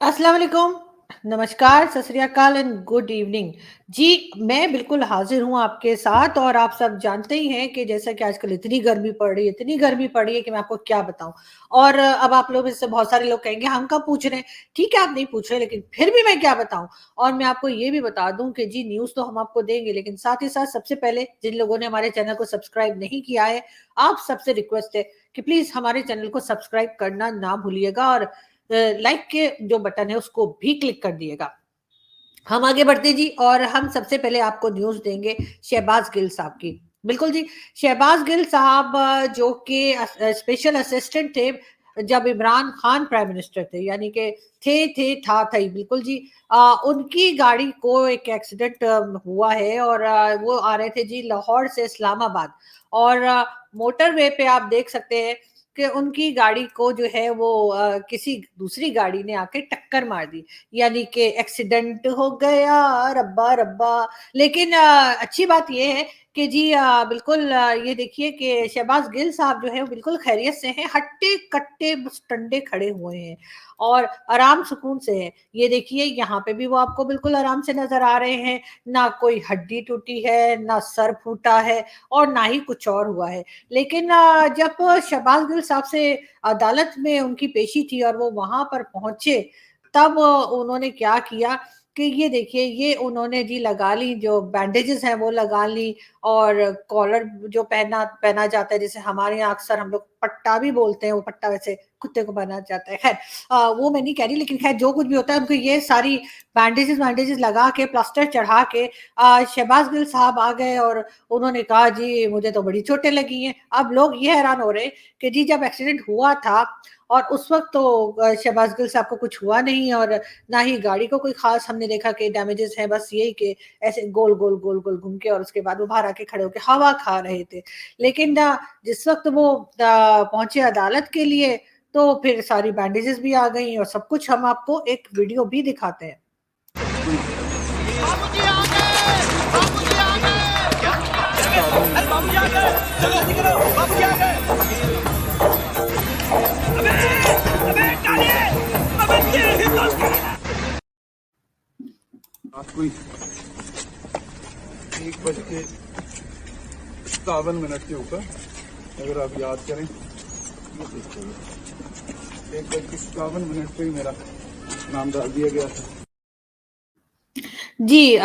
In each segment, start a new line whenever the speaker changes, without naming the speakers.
अस्सलाम वालेकुम, नमस्कार, सत श्री अकाल एंड गुड इवनिंग। जी, मैं बिल्कुल हाज़िर हूँ आपके साथ और आप सब जानते ही हैं कि जैसा कि आजकल इतनी गर्मी पड़ रही है, इतनी गर्मी पड़ रही है कि मैं आपको क्या बताऊँ। और अब आप लोग में से बहुत सारे लोग कहेंगे हम कब पूछ रहे हैं? ठीक है, आप नहीं पूछ रहे लेकिन फिर भी मैं क्या बताऊँ? और मैं आपको ये भी बता दूँ कि जी न्यूज़ तो हम आपको देंगे लेकिन साथ ही साथ सबसे पहले जिन लोगों ने हमारे चैनल को सब्सक्राइब नहीं किया है, आप सबसे रिक्वेस्ट है कि प्लीज़ हमारे चैनल को सब्सक्राइब करना ना भूलिएगा और लाइक के जो बटन है उसको भी क्लिक कर दिएगा। हम आगे बढ़ते जी और हम सबसे पहले आपको न्यूज़ देंगे शहबाज़ गिल साहब की। बिल्कुल जी, शहबाज़ गिल साहब जो कि स्पेशल असिस्टेंट थे जब इमरान खान प्राइम मिनिस्टर थे, यानी कि था ही बिल्कुल जी। उनकी गाड़ी को एक एक्सीडेंट हुआ है और वो आ रहे थे जी लाहौर से इस्लामाबाद और मोटरवे पे आप देख सकते हैं कि उनकी गाड़ी को जो है वो किसी दूसरी गाड़ी ने आके टक्कर मार दी। यानी कि एक्सीडेंट हो गया रब्बा रब्बा। लेकिन अच्छी बात ये है कि जी बिल्कुल ये देखिए कि शहबाज गिल साहब जो है वो बिल्कुल खैरियत से हैं, हट्टे-कट्टे बस टंडे खड़े हुए हैं और आराम सुकून से हैं। ये देखिए यहाँ पे भी वो आपको बिल्कुल आराम से नज़र आ रहे हैं, ना कोई हड्डी टूटी है, ना सर फूटा है और ना ही कुछ और हुआ है। लेकिन जब शहबाज गिल साहब से अदालत में उनकी पेशी थी और वो वहाँ पर पहुँचे तब उन्होंने क्या किया कि ये देखिए ये उन्होंने जी लगा ली जो बैंडेजेस हैं वो लगा ली और कॉलर जो पहना पहना जाता है जैसे हमारे यहाँ अक्सर हम लोग पट्टा भी बोलते हैं वो पट्टा वैसे कुत्ते को पहना जाता है खैर वो मैं नहीं कह रही लेकिन खैर जो कुछ भी होता है उनको ये सारी बैंडेजेस वैंडेजेस लगा के प्लास्टर चढ़ा के शहबाज गिल साहब आ गए और उन्होंने कहा जी मुझे तो बड़ी चोटें लगी हैं। अब लोग ये हैरान हो रहे हैं कि जी जब एक्सीडेंट हुआ था और उस वक़्त तो शहबाज गिल साहब को कुछ हुआ नहीं और ना ही गाड़ी को कोई ख़ास हमने देखा कि डैमेजेज़ हैं, बस यही कि ऐसे गोल-गोल, गोल-गोल घूम के और उसके बाद वो बाहर आके खड़े होके हवा खा रहे थे। लेकिन जिस वक़्त वो पहुँचे अदालत के लिए, तो फिर सारी बैंडेजेज़ भी आ गई और सब कुछ हम आपको एक वीडियो भी दिखाते हैं।
बाबूजी आ गए! बाबूजी आ गए! क्या? अरे बाबूजी आ गए! जल्दी करो! बाबूजी आ गए! अबे डालिए! अबे तेरी तो
रात को ही 1:57 के ऊपर अगर आप याद करें 1:57 पे ही मेरा नाम डाल दिया गया था।
जी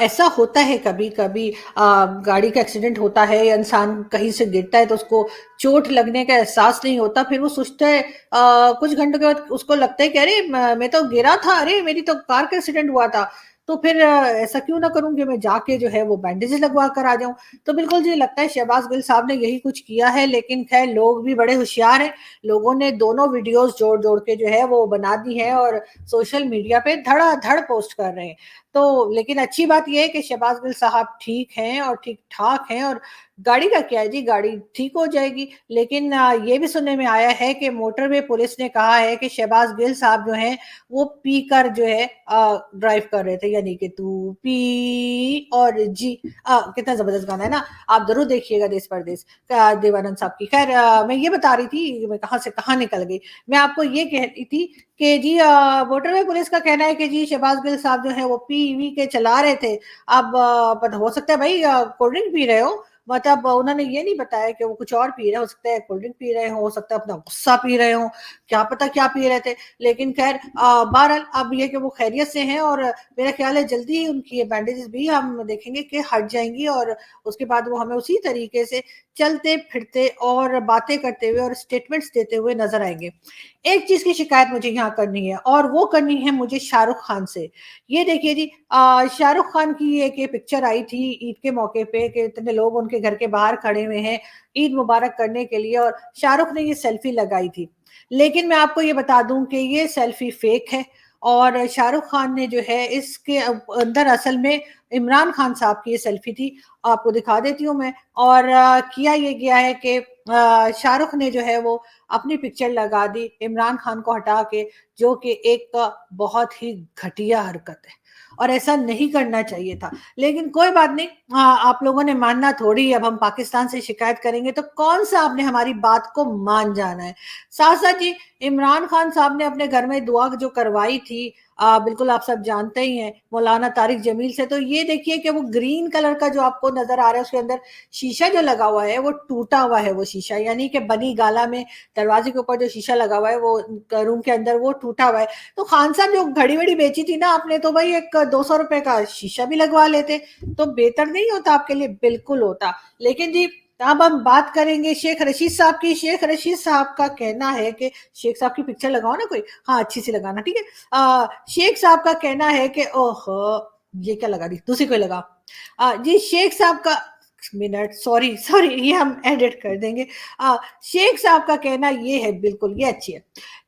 ऐसा होता है कभी-कभी गाड़ी का एक्सीडेंट होता है या इंसान कहीं से गिरता है तो उसको चोट लगने का एहसास नहीं होता, फिर वो सोचता है कुछ घंटों के बाद उसको लगता है कि अरे मैं तो गिरा था, अरे मेरी तो कार का एक्सीडेंट हुआ था। तो फिर ऐसा क्यों ना करूँ कि मैं जाके जो है वो बैंडेजेस लगवा कर आ जाऊँ। तो बिल्कुल जी लगता है शहबाज गिल साहब ने यही कुछ किया है लेकिन ख़ैर लोग भी बड़े होशियार हैं। लोगों ने दोनों वीडियोज़ जोड़-जोड़ के जो है वो बना दी हैं और सोशल मीडिया पे धड़ाधड़ पोस्ट कर रहे हैं। तो लेकिन अच्छी बात ये है कि शहबाज गिल साहब ठीक हैं और ठीक-ठाक हैं और गाड़ी का क्या है जी, गाड़ी ठीक हो जाएगी। लेकिन ये भी सुनने में आया है कि मोटरवे पुलिस ने कहा है कि शहबाज गिल साहब जो हैं, वो पीकर जो है ड्राइव कर रहे थे यानी कि तू पी और जी कितना ज़बरदस्त गाना है ना? आप ज़रूर देखिएगा देश परदेस देवानंद साहब की। ख़ैर मैं ये बता रही थी, मैं कहाँ से कहाँ निकल गई। मैं आपको ये कह रही थी कि जी मोटरवे पुलिस का कहना है कि जी शहबाज गिल साहब जो है वो पी-वी के चला रहे थे। अब पता हो सकता है भई कोल्ड ड्रिंक पी रहे हो, मतलब उन्होंने ये नहीं बताया कि वो कुछ और पी रहे हैं, हो सकता है कोल्ड ड्रिंक पी रहे हों, हो सकता है अपना गुस्सा पी रहे हों, क्या पता क्या पी रहे थे। लेकिन ख़ैर बहरहाल अब ये कि वो खैरियत से हैं और मेरा ख़्याल है जल्दी ही उनकी ये बैंडेजेस भी हम देखेंगे कि हट जाएँगी और उसके बाद वो हमें उसी तरीके से चलते-फिरते और बातें करते हुए और स्टेटमेंट्स देते हुए नज़र आएँगे। एक चीज़ की शिकायत मुझे यहाँ करनी है और वो करनी है मुझे शाहरुख खान से। ये देखिए जी शाहरुख खान की एक ये पिक्चर आई थी ईद के मौके पे कि इतने लोग उनके घर के बाहर खड़े हुए हैं, ईद मुबारक करने के लिए और शाहरुख ने ये सेल्फी लगाई थी। लेकिन मैं आपको ये बता दूँ कि ये सेल्फी फेक है और शाहरुख खान ने जो है इसके अंदर असल में इमरान खान साहब की ये सेल्फी थी। आपको दिखा देती हूँ मैं और किया ये गया है कि शाहरुख ने जो है वो अपनी पिक्चर लगा दी इमरान खान को हटा के, जो कि एक बहुत ही घटिया हरकत है। और ऐसा नहीं करना चाहिए था। लेकिन कोई बात नहीं, हाँ, आप लोगों ने मानना थोड़ी, अब हम पाकिस्तान से शिकायत करेंगे तो कौन सा आपने हमारी बात को मान जाना है। साथ साथ जी, इमरान खान साहब ने अपने घर में दुआ जो करवाई थी, बिल्कुल आप सब जानते ही हैं, मौलाना तारिक जमील से, तो ये देखिए कि वो ग्रीन कलर का जो आपको नजर आ रहा है, उसके अंदर शीशा जो लगा हुआ है वो टूटा हुआ है, वो शीशा यानी कि बनी गाला में दरवाजे के ऊपर जो शीशा लगा हुआ है वो रूम के अंदर वो टूटा हुआ है। तो खान साहब जो घड़ी वड़ी बेची थी ना आपने, तो भाई एक 200 रुपए का शीशा भी लगवा लेते तो बेहतर नहीं होता आपके लिए? बिल्कुल होता। लेकिन जी, अब हम बात करेंगे शेख रशीद साहब की। शेख रशीद साहब का कहना है कि शेख साहब की पिक्चर लगाओ ना कोई, हाँ अच्छी सी लगाना, ठीक है। शेख साहब का कहना है कि ओहो, ये क्या लगा दी, दूसरी कोई लगा। जी, शेख साहब का, मिनट, सॉरी सॉरी, ये हम एडिट कर देंगे। शेख साहब का कहना ये है, बिल्कुल ये अच्छी है।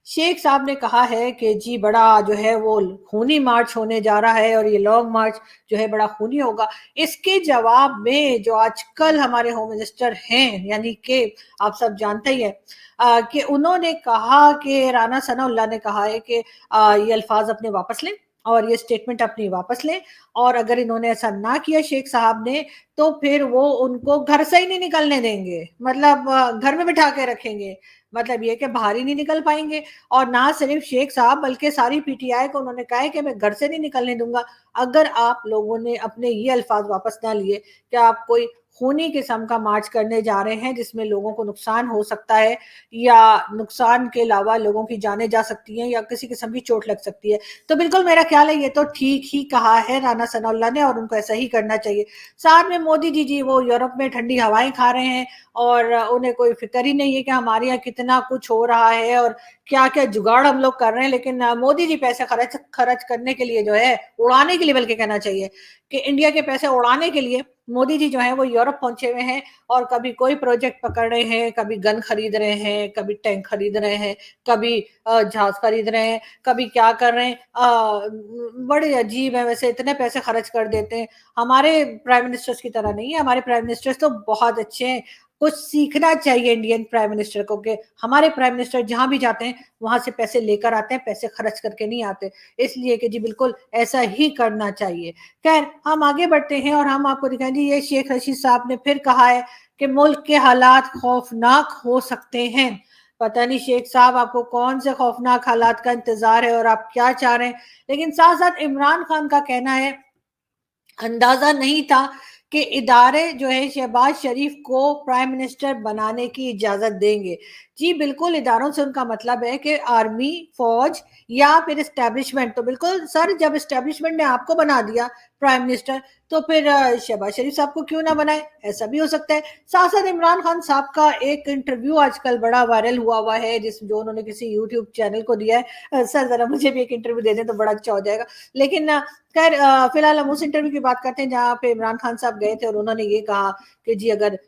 शेख साहब ने कहा है कि जी बड़ा जो है वो खूनी मार्च होने जा रहा है और ये लॉन्ग मार्च जो है बड़ा खूनी होगा। इसके जवाब में जो आजकल हमारे होम मिनिस्टर हैं, यानी कि आप सब जानते ही हैं कि उन्होंने कहा कि राना सनाउल्लाह ने कहा है कि ये अल्फाज अपने वापस लें और ये स्टेटमेंट अपनी वापस लें, और अगर इन्होंने ऐसा ना किया शेख साहब ने, तो फिर वो उनको घर से ही नहीं निकलने देंगे, मतलब घर में बिठा के रखेंगे। मतलब ये कि बाहर ही नहीं निकल पाएंगे। और ना सिर्फ शेख साहब बल्कि सारी पीटीआई को उन्होंने कहा है कि मैं घर से नहीं निकलने दूंगा अगर आप लोगों ने अपने ये अल्फाज वापस ना लिए कि आप कोई खूनी किस्म का मार्च करने जा रहे हैं जिसमें लोगों को नुकसान हो सकता है, या नुकसान के अलावा लोगों की जानें जा सकती हैं या किसी किस्म की चोट लग सकती है। तो बिल्कुल मेरा ख्याल है ये तो ठीक ही कहा है राना सनाउल्लाह ने, और उनको ऐसा ही करना चाहिए। साथ में मोदी जी, जी वो यूरोप में ठंडी हवाएं खा रहे हैं और उन्हें कोई फिक्र ही नहीं है कि हमारे यहाँ कितना कुछ हो रहा है और क्या क्या जुगाड़ हम लोग कर रहे हैं। लेकिन मोदी जी पैसे खर्च खर्च करने के लिए जो है, उड़ाने के लिए बल्कि कहना चाहिए कि इंडिया के पैसे उड़ाने के लिए मोदी जी जो है वो यूरोप पहुंचे हुए हैं और कभी कोई प्रोजेक्ट पकड़ रहे हैं, कभी गन खरीद रहे हैं, कभी टैंक खरीद रहे हैं, कभी जहाज खरीद रहे हैं, कभी क्या कर रहे हैं। बड़े अजीब है, वैसे इतने पैसे खर्च कर देते हैं। हमारे प्राइम मिनिस्टर्स की तरह नहीं है, हमारे प्राइम मिनिस्टर्स तो बहुत अच्छे हैं। कुछ सीखना चाहिए इंडियन प्राइम मिनिस्टर को कि हमारे प्राइम मिनिस्टर जहां भी जाते हैं वहां से पैसे लेकर आते हैं, पैसे खर्च करके नहीं आते। इसलिए कि जी बिल्कुल ऐसा ही करना चाहिए। खैर, हम आगे बढ़ते हैं और हम आपको दिखाएं जी, ये शेख रशीद साहब ने फिर कहा है कि मुल्क के हालात खौफनाक हो सकते हैं। पता नहीं शेख साहब आपको कौन से खौफनाक हालात का इंतजार है और आप क्या चाह रहे हैं। लेकिन साथ साथ इमरान खान का कहना है, अंदाजा नहीं था कि इदारे जो है शहबाज शरीफ को प्राइम मिनिस्टर बनाने की इजाजत देंगे। जी बिल्कुल, इदारों से उनका मतलब है कि आर्मी, फौज या फिर एस्टेब्लिशमेंट। तो बिल्कुल सर, जब एस्टेब्लिशमेंट ने आपको बना दिया प्राइम मिनिस्टर, तो फिर शहबाज शरीफ साहब को क्यों ना बनाए, ऐसा भी हो सकता है। साथ साथ इमरान खान साहब का एक इंटरव्यू आजकल बड़ा वायरल हुआ है, जिस जो उन्होंने किसी यूट्यूब चैनल को दिया है। सर जरा मुझे भी एक इंटरव्यू दे दें तो बड़ा अच्छा हो जाएगा। लेकिन खैर, फिलहाल हम उस इंटरव्यू की बात करते हैं जहाँ पे इमरान खान साहब गए थे और उन्होंने ये कहा कि जी अगर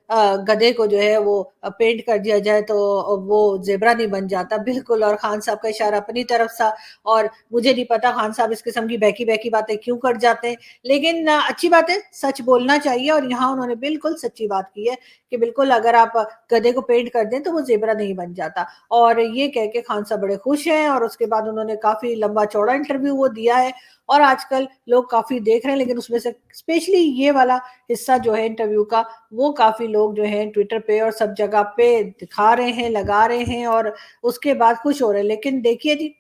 गधे को जो है वो पेंट कर दिया जाए तो वो जेबरा नहीं बन जाता। बिल्कुल, और खान साहब का इशारा अपनी तरफ था, और मुझे नहीं पता खान साहब इस किस्म की बहकी बहकी बातें क्यों कर जाते हैं। लेकिन अच्छी बात है, सच बोलना चाहिए, और यहाँ उन्होंने बिल्कुल सच्ची बात की है कि बिल्कुल अगर आप गधे को पेंट कर दें तो वो जेबरा नहीं बन जाता। और ये कह के खान साहब बड़े खुश हैं, और उसके बाद उन्होंने काफी लंबा चौड़ा इंटरव्यू वो दिया है और आजकल लोग काफी देख रहे हैं। लेकिन उसमें से स्पेशली ये वाला हिस्सा जो है इंटरव्यू का, वो काफी लोग जो है ट्विटर पे और सब जगह पे दिखा रहे हैं, लगा रहे हैं, और उसके बाद खुश हो रहे हैं। लेकिन देखिए जी,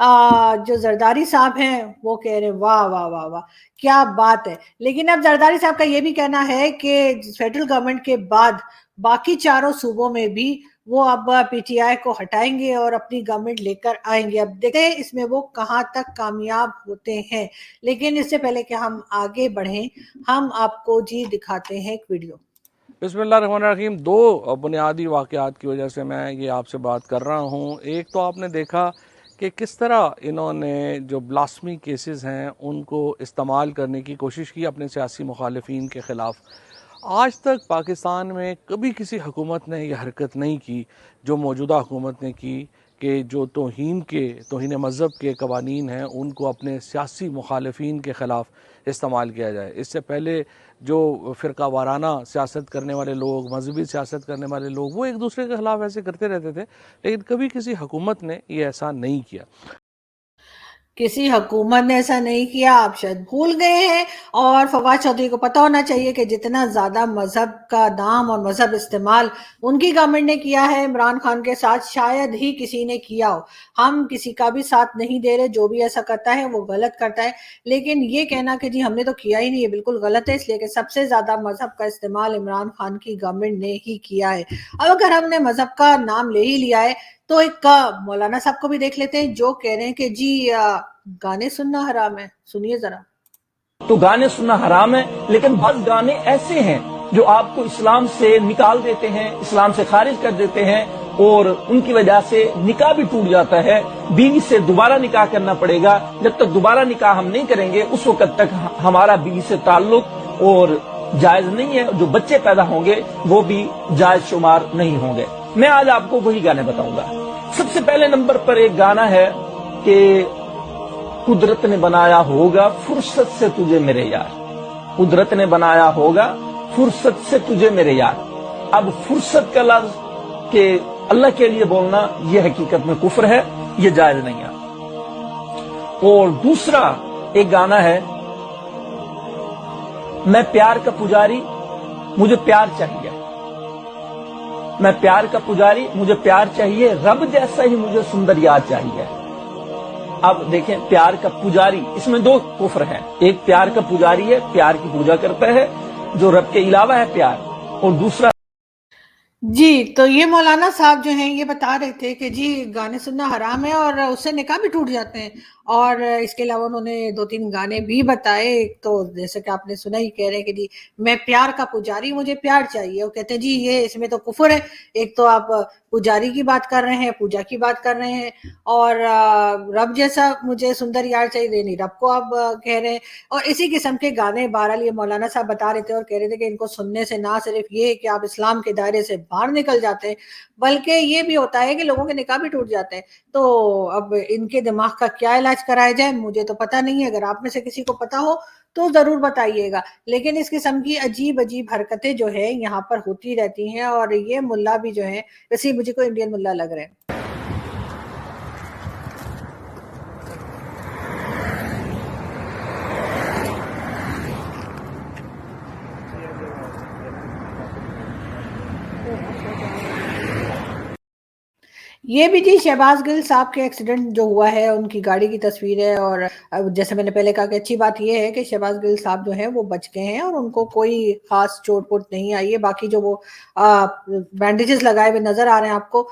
जो जरदारी साहब हैं वो कह रहे हैं वाह वाह वाह वाह, क्या बात है। लेकिन अब जरदारी साहब का ये भी कहना है कि फेडरल गवर्नमेंट के बाद बाकी चारों सूबों में भी वो अब पीटीआई को हटाएंगे और अपनी गवर्नमेंट लेकर आएंगे। अब देखते हैं इसमें वो कहाँ तक कामयाब होते हैं। लेकिन इससे पहले कि हम आगे बढ़ें, हम आपको जी दिखाते हैं एक वीडियो।
बिस्मिल्लाहिर्रहमानिर्रहीम। दो बुनियादी वाक़यात की वजह से मैं ये आपसे बात कर रहा हूँ। एक तो आपने देखा कि किस तरह इन्होंने जो ब्लास्मी केसेस हैं उनको इस्तेमाल करने की कोशिश की अपने सियासी मुखालिफिन के ख़िलाफ़। आज तक पाकिस्तान में कभी किसी हुकूमत ने यह हरकत नहीं की जो मौजूदा हुकूमत ने की कि जो तौहीन मज़हब के कवानीन हैं उनको अपने सियासी मुखालिफिन के ख़िलाफ़ इस्तेमाल किया जाए। इससे पहले जो फ़िरका वाराना सियासत करने वाले लोग, मजहबी सियासत करने वाले लोग, वो एक दूसरे के ख़िलाफ़ ऐसे करते रहते थे, लेकिन कभी किसी हुकूमत ने ये ऐसा नहीं किया।
किसी हुकूमत ने ऐसा नहीं किया, आप शायद भूल गए हैं। और फवाद चौधरी को पता होना चाहिए कि जितना ज्यादा मजहब का नाम और मजहब इस्तेमाल उनकी गवर्नमेंट ने किया है इमरान खान के साथ, शायद ही किसी ने किया हो। हम किसी का भी साथ नहीं दे रहे, जो भी ऐसा करता है वो गलत करता है, लेकिन ये कहना कि जी हमने तो किया ही नहीं, ये बिल्कुल गलत है, इसलिए कि सबसे ज्यादा मजहब का इस्तेमाल इमरान खान की गवर्नमेंट ने ही किया है। अब अगर हमने मजहब का नाम ले ही लिया है तो एक मौलाना साहब को भी देख लेते हैं जो कह रहे हैं कि जी गाने सुनना हराम है। सुनिए जरा।
तो गाने सुनना हराम है, लेकिन बहुत गाने ऐसे हैं जो आपको इस्लाम से निकाल देते हैं, इस्लाम से खारिज कर देते हैं, और उनकी वजह से निकाह भी टूट जाता है। बीवी से दोबारा निकाह करना पड़ेगा। जब तक दोबारा निकाह हम नहीं करेंगे उस वक्त तक हमारा बीवी से ताल्लुक और जायज नहीं है। जो बच्चे पैदा होंगे वो भी जायज शुमार नहीं होंगे। मैं आज आपको वही गाने बताऊंगा। सबसे पहले नंबर पर एक गाना है कि कुदरत ने बनाया होगा फुर्सत से तुझे मेरे यार, कुदरत ने बनाया होगा फुर्सत से तुझे मेरे यार। अब फुर्सत का लफ्ज के अल्लाह के लिए बोलना यह हकीकत में कुफ्र है, यह जायज नहीं है। और दूसरा एक गाना है, मैं प्यार का पुजारी मुझे प्यार चाहिए, मैं प्यार का पुजारी मुझे प्यार चाहिए, रब जैसा ही मुझे सुंदर यार चाहिए। अब देखें, प्यार का पुजारी, इसमें दो कुफ्र हैं। एक प्यार का पुजारी है, प्यार की पूजा करता है जो रब के अलावा है प्यार, और दूसरा
जी, तो ये मौलाना साहब जो हैं ये बता रहे थे कि जी गाने सुनना हराम है और उससे निकाह भी टूट जाते हैं। और इसके अलावा उन्होंने 2-3 गाने भी बताए। एक तो जैसे कि आपने सुना ही, कह रहे हैं कि जी मैं प्यार का पुजारी मुझे प्यार चाहिए। वो कहते हैं जी ये इसमें तो कुफ्र है। एक तो आप पुजारी की बात कर रहे हैं, पूजा की बात कर रहे हैं, और रब जैसा मुझे सुंदर यार चाहिए, नहीं रब को आप कह रहे हैं। और इसी किस्म के गाने बहरहाल ये मौलाना साहब बता रहे थे और कह रहे थे कि इनको सुनने से ना सिर्फ ये कि आप इस्लाम के दायरे से बाहर निकल जाते हैं, बल्कि ये भी होता है कि लोगों के निकाह भी टूट जाते हैं। तो अब इनके दिमाग का क्या इलाज कराया जाए मुझे तो पता नहीं है। अगर आप में से किसी को पता हो तो जरूर बताइएगा। लेकिन इस किस्म की अजीब अजीब हरकतें जो है यहाँ पर होती रहती हैं। और ये मुल्ला भी जो है, वैसे मुझे को इंडियन मुल्ला लग रहे हैं। ये भी जी शहबाज गिल साहब के एक्सीडेंट जो हुआ है उनकी गाड़ी की तस्वीर है। और जैसे मैंने पहले कहा कि अच्छी बात ये है कि शहबाज गिल साहब जो है वो बच गए हैं और उनको कोई खास चोट पोट नहीं आई है। बाकी जो वो बैंडेजेस लगाए हुए नजर आ रहे हैं आपको,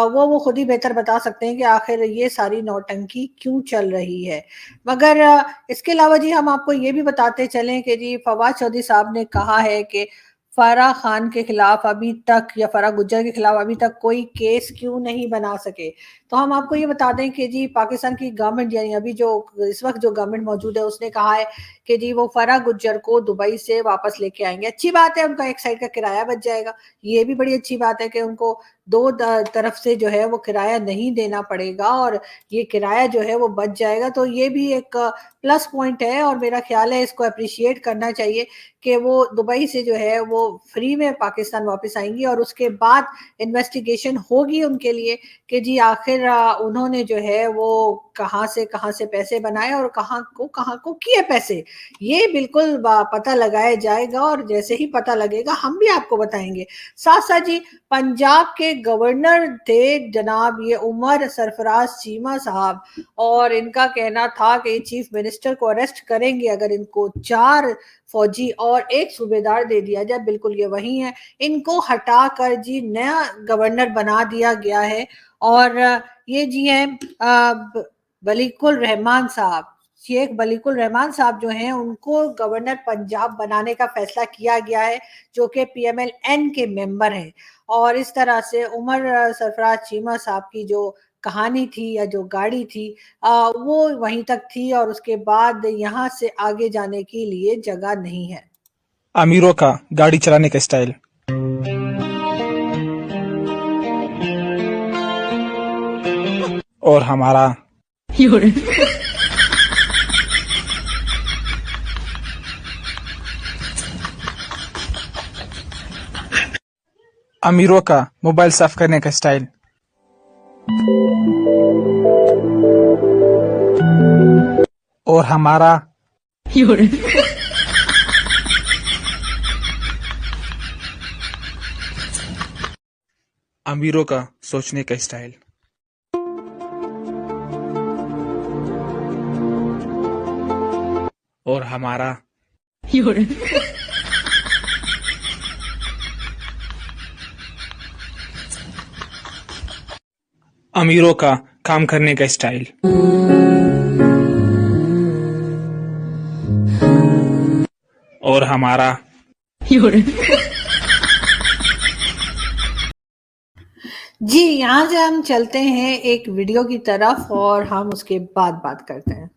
वो खुद ही बेहतर बता सकते हैं कि आखिर ये सारी नौटंकी क्यों चल रही है। मगर इसके अलावा जी हम आपको ये भी बताते चलें कि जी फवाद चौधरी साहब ने कहा है कि फराह खान के खिलाफ अभी तक, या फराह गुज्जर के खिलाफ अभी तक कोई केस क्यों नहीं बना सके। तो हम आपको ये बता दें कि जी पाकिस्तान की गवर्नमेंट, यानी अभी जो इस वक्त जो गवर्नमेंट मौजूद है, उसने कहा है कि जी वो फराह गुज्जर को दुबई से वापस लेके आएंगे। अच्छी बात है, उनका एक साइड का किराया बच जाएगा। ये भी बड़ी अच्छी बात है कि उनको दो तरफ से जो है वो किराया नहीं देना पड़ेगा और ये किराया जो है वो बच जाएगा। तो ये भी एक प्लस पॉइंट है और मेरा ख्याल है इसको अप्रिशिएट करना चाहिए कि वो दुबई से जो है वो फ्री में पाकिस्तान वापस आएंगी। और उसके बाद इन्वेस्टिगेशन होगी उनके लिए कि जी आखिर उन्होंने जो है वो कहाँ से पैसे बनाए और कहाँ को किए पैसे, ये बिल्कुल पता लगाया जाएगा। और जैसे ही पता लगेगा हम भी आपको बताएंगे। साथ साथ जी पंजाब के गवर्नर थे जनाब ये उमर सरफराज चीमा साहब, और इनका कहना था कि चीफ मिनिस्टर को अरेस्ट करेंगे अगर इनको 4 फौजी और 1 सूबेदार दे दिया जाए। बिल्कुल ये वही है, इनको हटाकर जी नया गवर्नर बना दिया गया है। और ये जी हैं बलीकुल रहमान साहब, शेख बलीकुल रहमान साहब जो हैं उनको गवर्नर पंजाब बनाने का फैसला किया गया है, जो कि PMLN के मेंबर हैं। और इस तरह से उमर सरफराज चीमा साहब की जो कहानी थी या जो गाड़ी थी वो वहीं तक थी और उसके बाद यहाँ से आगे जाने के लिए जगह नहीं है।
अमीरों का गाड़ी चलाने का स्टाइल। और हमारा अमीरों का मोबाइल साफ करने का स्टाइल। और हमारा अमीरों का सोचने का स्टाइल। और हमारा अमीरों का काम करने का स्टाइल। और हमारा
जी, यहाँ से हम चलते हैं एक वीडियो की तरफ और हम उसके बाद बात करते हैं।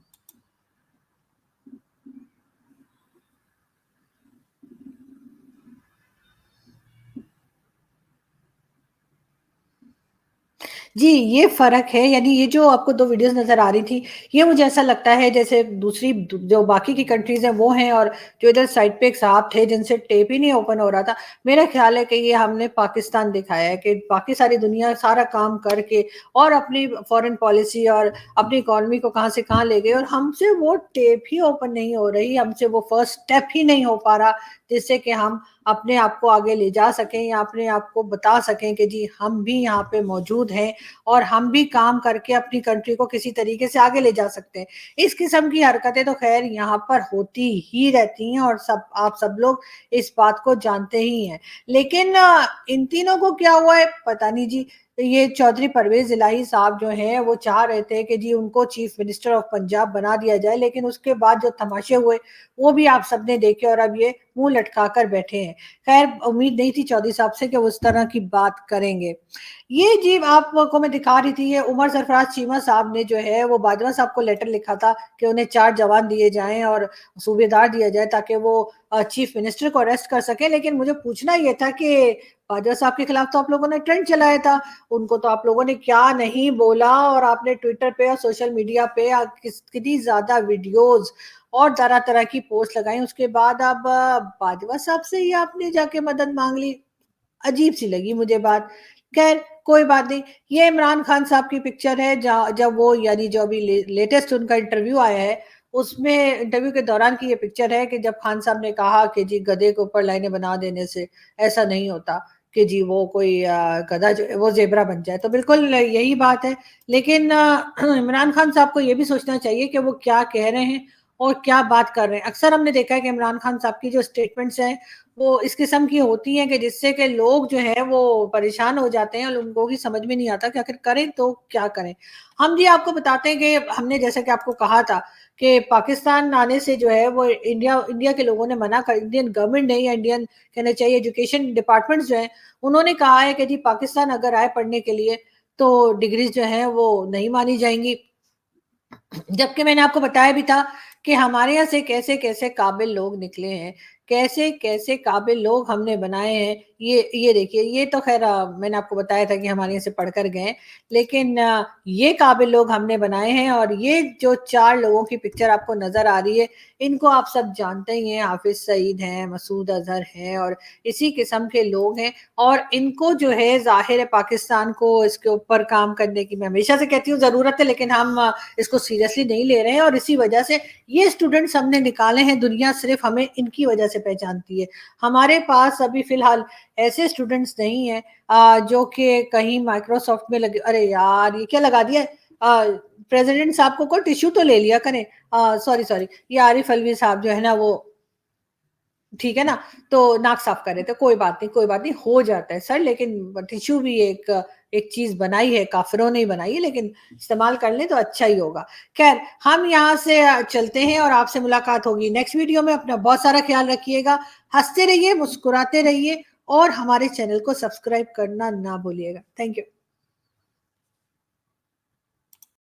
जी, ये फ़र्क है, यानी ये जो आपको 2 वीडियोज़ नज़र आ रही थी, ये मुझे ऐसा लगता है जैसे दूसरी दु जो बाकी की कंट्रीज़ हैं वो हैं, और जो इधर साइड पे एक साहब थे जिनसे टेप ही नहीं ओपन हो रहा था। मेरा ख़्याल है कि ये हमने पाकिस्तान दिखाया है कि बाकी सारी दुनिया सारा काम करके और अपनी फ़ॉरेन पॉलिसी और अपनी इकॉनमी को कहाँ से कहाँ ले गए, और हमसे वो टेप ही ओपन नहीं हो रही, हमसे वो फर्स्ट स्टेप ही नहीं हो पा रहा, जिससे कि हम अपने आप को आगे ले जा सकें या अपने आप को बता सकें कि जी हम भी यहाँ पे मौजूद हैं और हम भी काम करके अपनी कंट्री को किसी तरीके से आगे ले जा सकते हैं। इस किस्म की हरकतें तो खैर यहाँ पर होती ही रहती हैं और आप सब लोग इस बात को जानते ही हैं। लेकिन इन तीनों को क्या हुआ है पता नहीं जी। ये चौधरी परवेज इलाही साहब जो हैं वो चाह रहे थे कि जी उनको चीफ मिनिस्टर ऑफ पंजाब बना दिया जाए, लेकिन उसके बाद जो तमाशे हुए वो भी आप सबने देखे और अब ये मुंह लटका कर बैठे हैं। खैर उम्मीद नहीं थी चौधरी साहब से कि वो इस तरह की बात करेंगे। ये जी आपको मैं दिखा रही थी, ये उमर सरफराज चीमा साहब ने जो है वो बाजवा साहब को लेटर लिखा था कि उन्हें 4 जवान दिए जाएं और सूबेदार दिया जाए ताकि वो चीफ मिनिस्टर को अरेस्ट कर सके। लेकिन मुझे पूछना ये था कि बाजवा साहब के खिलाफ तो आप लोगों ने ट्रेंड चलाया था, उनको तो आप लोगों ने क्या नहीं बोला, और आपने ट्विटर पे और सोशल मीडिया पे कितनी ज्यादा वीडियोस और तरह तरह की पोस्ट लगाई। उसके बाद अब बाजवा साहब से ही आपने जाके मदद मांग ली, अजीब सी लगी मुझे बात। खैर कोई बात नहीं। ये इमरान खान साहब की पिक्चर है जब वो यानी जो अभी लेटेस्ट उनका इंटरव्यू आया है, उसमें इंटरव्यू के दौरान की ये पिक्चर है कि जब खान साहब ने कहा कि जी गधे के ऊपर लाइनें बना देने से ऐसा नहीं होता कि जी वो कोई गधा जो है वो ज़ेब्रा बन जाए, तो बिल्कुल यही बात है। लेकिन इमरान खान साहब को ये भी सोचना चाहिए कि वो क्या कह रहे हैं और क्या बात कर रहे हैं। अक्सर हमने देखा है कि इमरान खान साहब की जो स्टेटमेंट्स हैं वो इस किस्म की होती हैं कि जिससे कि लोग जो है वो परेशान हो जाते हैं और उनको भी समझ में नहीं आता कि आखिर करें तो क्या करें। हम जी आपको बताते हैं कि हमने जैसा कि आपको कहा था कि पाकिस्तान आने से जो है वो इंडिया इंडिया के लोगों ने मना कर, इंडियन गवर्नमेंट ने या इंडियन कहना चाहिए एजुकेशन डिपार्टमेंट्स जो हैं उन्होंने कहा है कि जी पाकिस्तान अगर आए पढ़ने के लिए तो डिग्रीज जो हैं वो नहीं मानी जाएंगी। जबकि मैंने आपको बताया भी था कि हमारे यहाँ से कैसे-कैसे काबिल लोग निकले हैं, कैसे-कैसे काबिल लोग हमने बनाए हैं। ये देखिए, ये तो ख़ैर मैंने आपको बताया था कि हमारे यहाँ से पढ़ कर गए हैं, लेकिन ये काबिल लोग हमने बनाए हैं। और ये जो 4 लोगों की पिक्चर आपको नज़र आ रही है, इनको आप सब जानते ही हैं, हाफ़िज़ सईद हैं, मसूद अज़हर हैं और इसी किस्म के लोग हैं। और इनको जो है ज़ाहिर है पाकिस्तान को इसके ऊपर काम करने की मैं हमेशा से कहती हूँ ज़रूरत है, लेकिन हम इसको सीरियसली नहीं ले रहे हैं और इसी वजह से ये स्टूडेंट्स हमने निकाले हैं। दुनिया सिर्फ हमें इनकी वजह से पहचानती है। हमारे पास अभी फ़िलहाल ऐसे स्टूडेंट्स नहीं हैं जो कि कहीं माइक्रोसॉफ्ट में लगे। अरे यार! ये क्या लगा दिया है? प्रेज़िडेंट साहब को कोई टिश्यू तो ले लिया करें। सॉरी, ये आरिफ अलवी साहब जो है ना वो ठीक है ना? तो नाक साफ कर रहे थे, कोई बात नहीं, हो जाता है सर, लेकिन टिश्यू भी एक एक चीज़ बनाई है, काफ़िरों ने ही बनाई है, लेकिन इस्तेमाल कर लें तो अच्छा ही होगा। ख़ैर, हम यहाँ से चलते हैं और आपसे मुलाकात होगी नेक्स्ट वीडियो में। अपना बहुत सारा ख़्याल रखिएगा, हँसते रहिए, मुस्कुराते रहिए और हमारे चैनल को सब्सक्राइब करना ना भूलिएगा। Thank you.